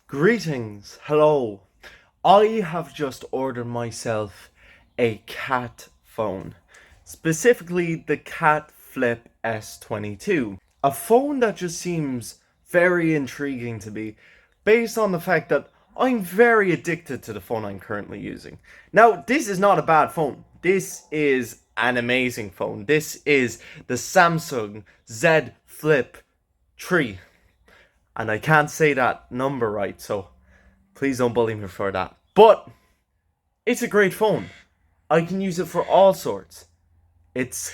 Greetings, hello. I have just ordered myself a cat phone, specifically the Cat Flip S22. A phone that just seems very intriguing to me based on the fact that I'm very addicted to the phone I'm currently using. Now, this is not a bad phone. This is an amazing phone. This is the Samsung Z Flip 3. And I can't say that number right, so please don't bully me for that. But it's a great phone. I can use it for all sorts. It's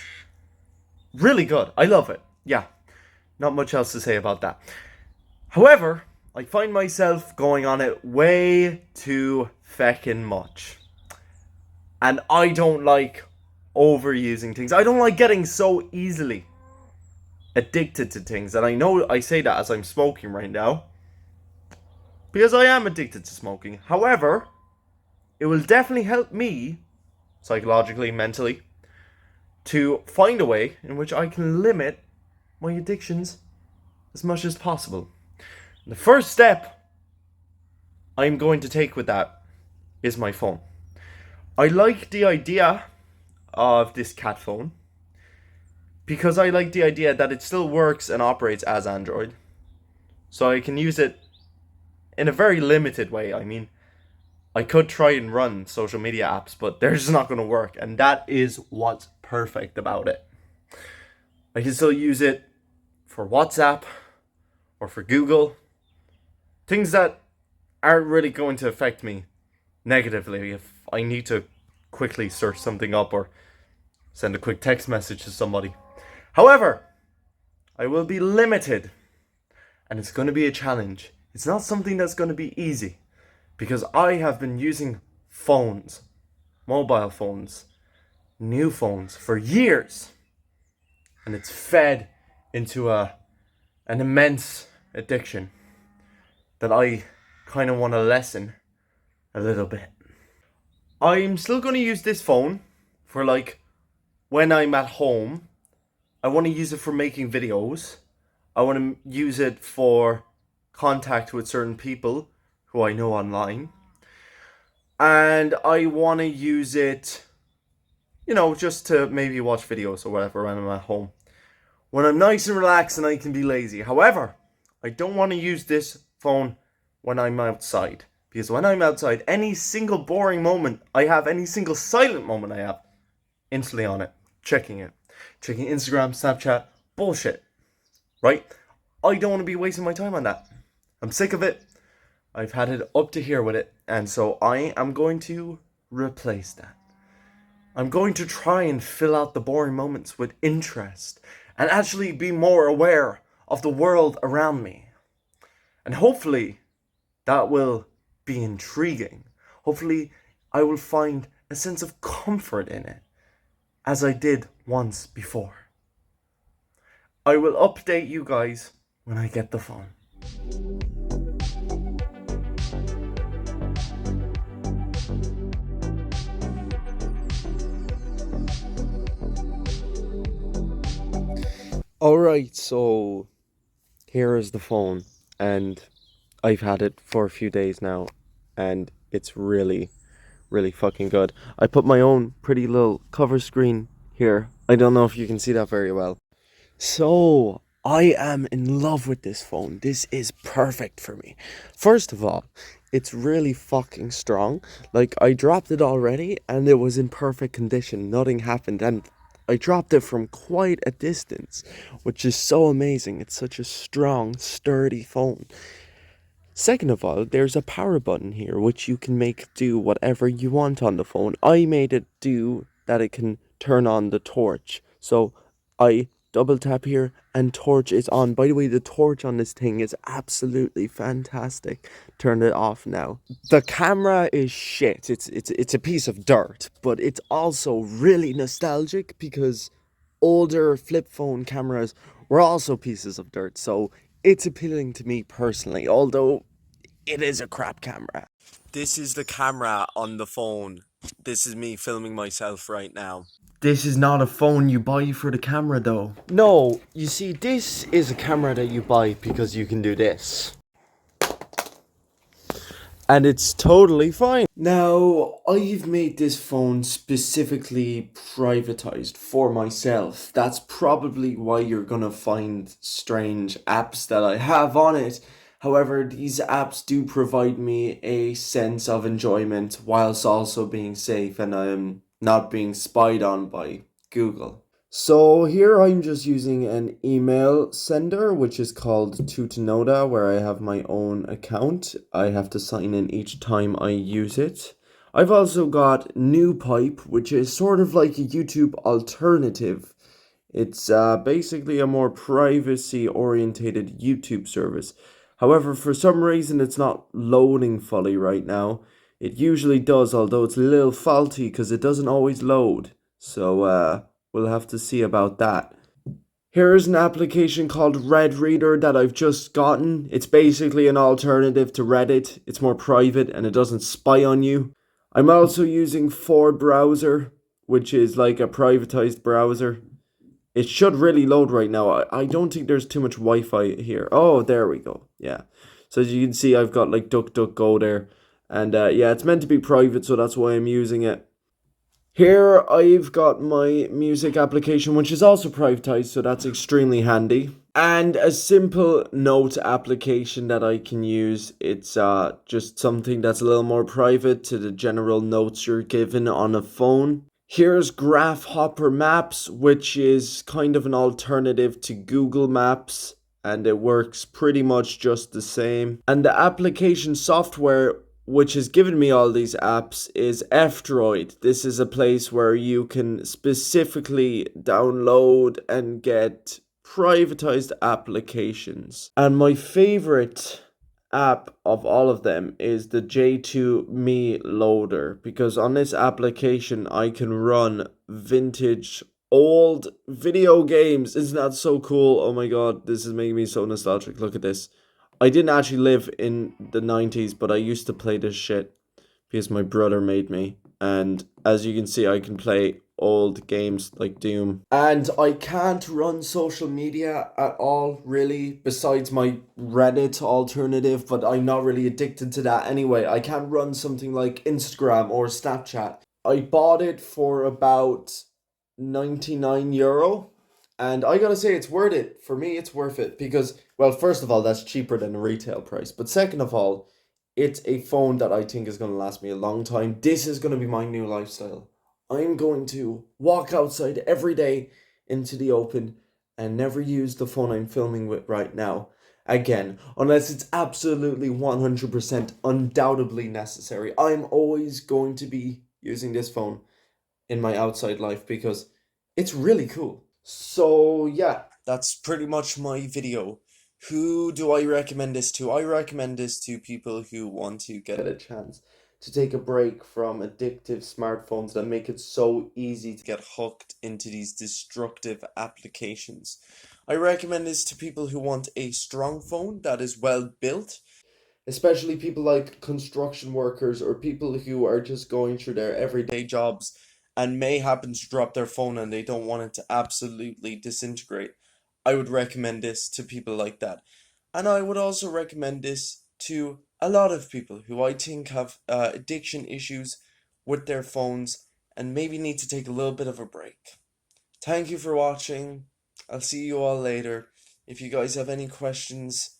really good. I love it. Yeah, not much else to say about that. However, I find myself going on it way too feckin' much. And I don't like overusing things. I don't like getting so easily addicted to things. And I know I say that as I'm smoking right now, because I am addicted to smoking. However, it will definitely help me, psychologically, mentally, to find a way in which I can limit my addictions as much as possible. And the first step I'm going to take with that is my phone. I like the idea of this cat phone because I like the idea that it still works and operates as Android. So I can use it in a very limited way. I mean, I could try and run social media apps, but they're just not going to work. And that is what's perfect about it. I can still use it for WhatsApp or for Google. Things that aren't really going to affect me negatively if I need to quickly search something up or send a quick text message to somebody. However, I will be limited, and it's going to be a challenge. It's not something that's going to be easy, because I have been using phones, mobile phones, new phones for years, and it's fed into an immense addiction that I kind of want to lessen a little bit. I'm still going to use this phone for like when I'm at home. I want to use it for making videos. I want to use it for contact with certain people who I know online. And I want to use it, just to maybe watch videos or whatever when I'm at home. When I'm nice and relaxed and I can be lazy. However, I don't want to use this phone when I'm outside. Because when I'm outside, any single boring moment I have, any single silent moment I have, instantly on it, checking it. Checking Instagram, Snapchat, bullshit. Right? I don't want to be wasting my time on that. I'm sick of it. I've had it up to here with it. And so I am going to replace that. I'm going to try and fill out the boring moments with interest and actually be more aware of the world around me. And hopefully that will be intriguing. Hopefully I will find a sense of comfort in it, as I did once before. I will update you guys when I get the phone. Alright, so here is the phone, and I've had it for a few days now, and it's really fucking good. I put my own pretty little cover screen here. I don't know if you can see that very well. So, I am in love with this phone. This is perfect for me. First of all, it's really fucking strong. Like, I dropped it already and it was in perfect condition. Nothing happened, and I dropped it from quite a distance, which is so amazing. It's such a strong, sturdy phone. Second of all, there's a power button here, which you can make do whatever you want on the phone. I made it do that it can turn on the torch. So I double tap here and torch is on. By the way, the torch on this thing is absolutely fantastic. Turn it off now. The camera is shit. It's a piece of dirt, but it's also really nostalgic because older flip phone cameras were also pieces of dirt. So it's appealing to me personally, although it is a crap camera. This is the camera on the phone. This is me filming myself right now. This is not a phone you buy for the camera though. No, you see, this is a camera that you buy because you can do this. and it's totally fine. Now, I've made this phone specifically privatized for myself. That's probably why you're gonna find strange apps that I have on it. However, these apps do provide me a sense of enjoyment whilst also being safe and I'm not being spied on by Google. So here I'm just using an email sender, which is called Tutanoda, where I have my own account. I have to sign in each time I use it. I've also got NewPipe, which is sort of like a YouTube alternative. It's basically a more privacy orientated YouTube service. However, for some reason, it's not loading fully right now. It usually does, although it's a little faulty because it doesn't always load. So, we'll have to see about that. Here's an application called Red Reader that I've just gotten. It's basically an alternative to Reddit. It's more private and it doesn't spy on you. I'm also using Ford Browser, which is like a privatized browser. It should really load right now. I don't think there's too much Wi-Fi here. Oh, there we go. Yeah. So as you can see, I've got like DuckDuckGo there. And yeah, it's meant to be private, so that's why I'm using it. Here I've got my music application, which is also privatized, so that's extremely handy. And a simple note application that I can use. It's just something that's a little more private to the general notes you're given on a phone. Here's Graph Maps, which is kind of an alternative to Google Maps, and it works pretty much just the same. And the application software which has given me all these apps is F-Droid. This is a place where you can specifically download and get privatized applications. And my favorite app of all of them is the J2 Me Loader, because on this application I can run vintage old video games. Isn't that so cool? Oh my god, this is making me so nostalgic. Look at this. I didn't actually live in the 90s, but I used to play this shit because my brother made me. And as you can see, I can play old games like Doom. And I can't run social media at all, really, besides my Reddit alternative, but I'm not really addicted to that anyway. I can't run something like Instagram or Snapchat. I bought it for about €99. And I gotta say, it's worth it. For me, it's worth it because, well, first of all, that's cheaper than the retail price. But second of all, it's a phone that I think is gonna last me a long time. This is gonna be my new lifestyle. I'm going to walk outside every day into the open and never use the phone I'm filming with right now again, unless it's absolutely 100% undoubtedly necessary. I'm always going to be using this phone in my outside life because it's really cool. So yeah, that's pretty much my video. Who do I recommend this to? I recommend this to people who want to get a chance to take a break from addictive smartphones that make it so easy to get hooked into these destructive applications. I recommend this to people who want a strong phone that is well built, especially people like construction workers or people who are just going through their everyday jobs and may happen to drop their phone and they don't want it to absolutely disintegrate. I would recommend this to people like that. And I would also recommend this to a lot of people who I think have addiction issues with their phones and maybe need to take a little bit of a break. Thank you for watching. I'll see you all later. If you guys have any questions,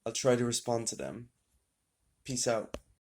I'll try to respond to them. Peace out.